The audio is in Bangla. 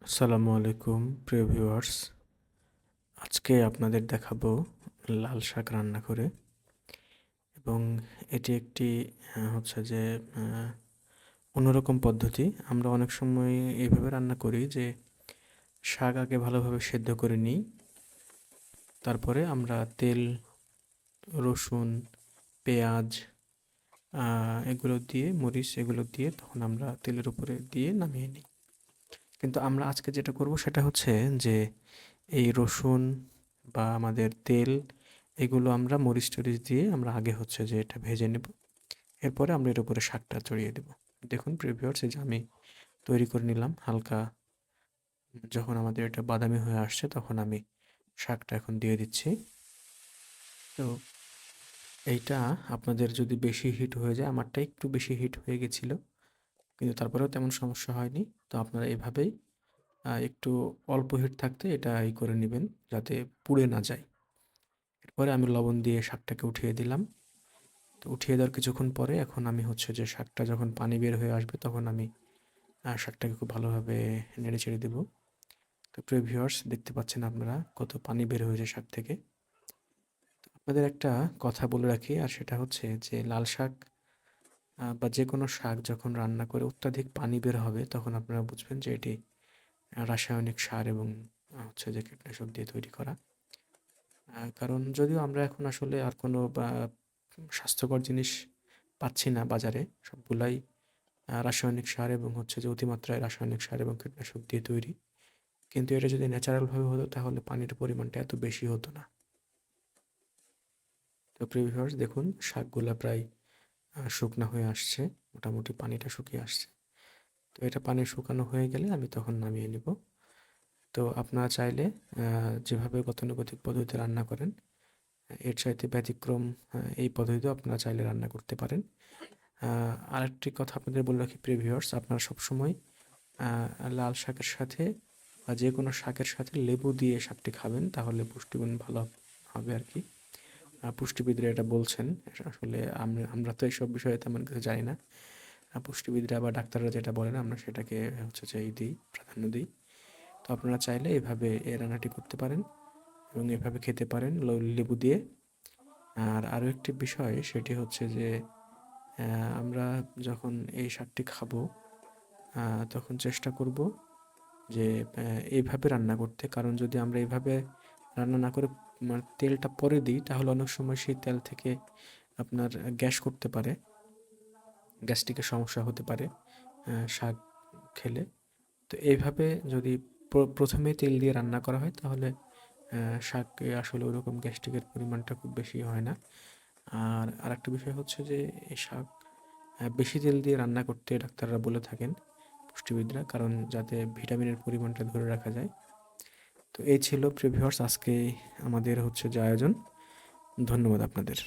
আসসালামু আলাইকুম প্রিয় ভিউয়ার্স। আজকে আপনাদের দেখাবো লাল শাক রান্না করে। এবং এটি একটি হচ্ছে যে অন্যরকম পদ্ধতি। আমরা অনেক সময় এইভাবে রান্না করি যে শাক আগে ভালোভাবে সেদ্ধ করে নিই, তারপরে আমরা তেল, রসুন, পেঁয়াজ এগুলো দিয়ে, মরিচ এগুলো দিয়ে তখন আমরা তেলের উপরে দিয়ে নামিয়ে নিই। কিন্তু আমরা আজকে যেটা করব সেটা হচ্ছে যে এই রসুন বা আমাদের তেল এগুলো আমরা মরিচ-টরিচ দিয়ে আমরা আগে হচ্ছে যে এটা ভেজে নেব। এরপরে আমরা এর উপরে শাকটা চড়িয়ে দেব। দেখুন প্রিয় ভিউয়ার্স, এই যে আমি তৈরি করে নিলাম হালকা। যখন আমাদের এটা বাদামি হয়ে আসছে তখন আমি শাকটা এখন দিয়ে দিচ্ছি। তো এইটা আপনাদের যদি বেশি হিট হয়ে যায়, আমারটা একটু বেশি হিট হয়ে গেছিলো, কিন্তু তারপরেও তেমন সমস্যা হয়নি। তো আপনারা এভাবেই একটু অল্প হিট থাকতে এটা করে নেবেন যাতে পুড়ে না যায়। এরপরে আমি লবণ দিয়ে শাকটাকে উঠিয়ে দিলাম। তো উঠিয়ে দেওয়ার কিছুক্ষণ পরে এখন আমি হচ্ছে যে শাকটা যখন পানি বের হয়ে আসবে তখন আমি শাকটাকে খুব ভালোভাবে নেড়ে চেড়ে দেবো। তো প্রিয় ভিউয়ার্স, দেখতে পাচ্ছেন আপনারা কত পানি বের হয়েছে শাক থেকে। আপনাদের একটা কথা বলে রাখি, আর সেটা হচ্ছে যে লাল শাক বা যে কোনো শাক যখন রান্না করে অত্যাধিক পানি বের হবে তখন আপনারা বুঝবেন যে এটি রাসায়নিক সার এবং হচ্ছে যে কীটনাশক দিয়ে তৈরি করা। কারণ যদিও আমরা এখন আসলে আর কোনো স্বাস্থ্যকর জিনিস পাচ্ছি না বাজারে, সবগুলাই রাসায়নিক সার এবং হচ্ছে যে অতিমাত্রায় রাসায়নিক সার এবং কীটনাশক দিয়ে তৈরি। কিন্তু এটা যদি ন্যাচারালভাবে হতো তাহলে পানির পরিমাণটা এত বেশি হতো না। তো প্রিয় ভিউয়ার্স, দেখুন শাকগুলা প্রায় শুকনা হয়ে আসছে, মোটামুটি পানিটা শুকিয়ে আসছে। তো এটা পানি শুকানো হয়ে গেলে আমি তখন নামিয়ে নিব। তো আপনারা চাইলে যেভাবে গতানুগতিক পদ্ধতিতে রান্না করেন এর চাইতে ব্যতিক্রম এই পদ্ধতিতেও আপনারা চাইলে রান্না করতে পারেন। আরেকটি কথা আপনাদের বলে রাখি প্রিয় ভিউয়ার্স, আপনারা সবসময় লাল শাকের সাথে বা যে কোনো শাকের সাথে লেবু দিয়ে শাকটি খাবেন, তাহলে পুষ্টিগুণ ভালো হবে আর কি। পুষ্টিবিদরা এটা বলছেন। আসলে আমরা তো এইসব বিষয়ে তেমন কিছু জানি না। পুষ্টিবিদরা বা ডাক্তাররা যেটা বলেন আমরা সেটাকে হচ্ছে যে দিই, প্রাধান্য দিই। তো আপনারা চাইলে এভাবে এই রান্নাটি করতে পারেন এবং এভাবে খেতে পারেন লেবু দিয়ে। আর আরও একটি বিষয় সেটি হচ্ছে যে আমরা যখন এই শাকটি খাবো তখন চেষ্টা করব যে এইভাবে রান্না করতে। কারণ যদি আমরা এইভাবে রান্না না করে মানে তেলটা পরে দিই তাহলে অনেক সময় সেই তেল থেকে আপনার গ্যাস করতে পারে, গ্যাস্ট্রিকের সমস্যা হতে পারে শাক খেলে। তো এইভাবে যদি প্রথমেই তেল দিয়ে রান্না করা হয় তাহলে শাকে আসলে ওরকম গ্যাস্ট্রিকের পরিমাণটা খুব বেশি হয় না। আর আরেকটা বিষয় হচ্ছে যে এই শাক বেশি তেল দিয়ে রান্না করতে ডাক্তাররা বলে থাকেন, পুষ্টিবিদরা, কারণ যাতে ভিটামিনের পরিমাণটা ধরে রাখা যায়। তো এই ছিল প্রিয় ভিউয়ার্স আজকে আমাদের হচ্ছে যে আয়োজন। ধন্যবাদ আপনাদের।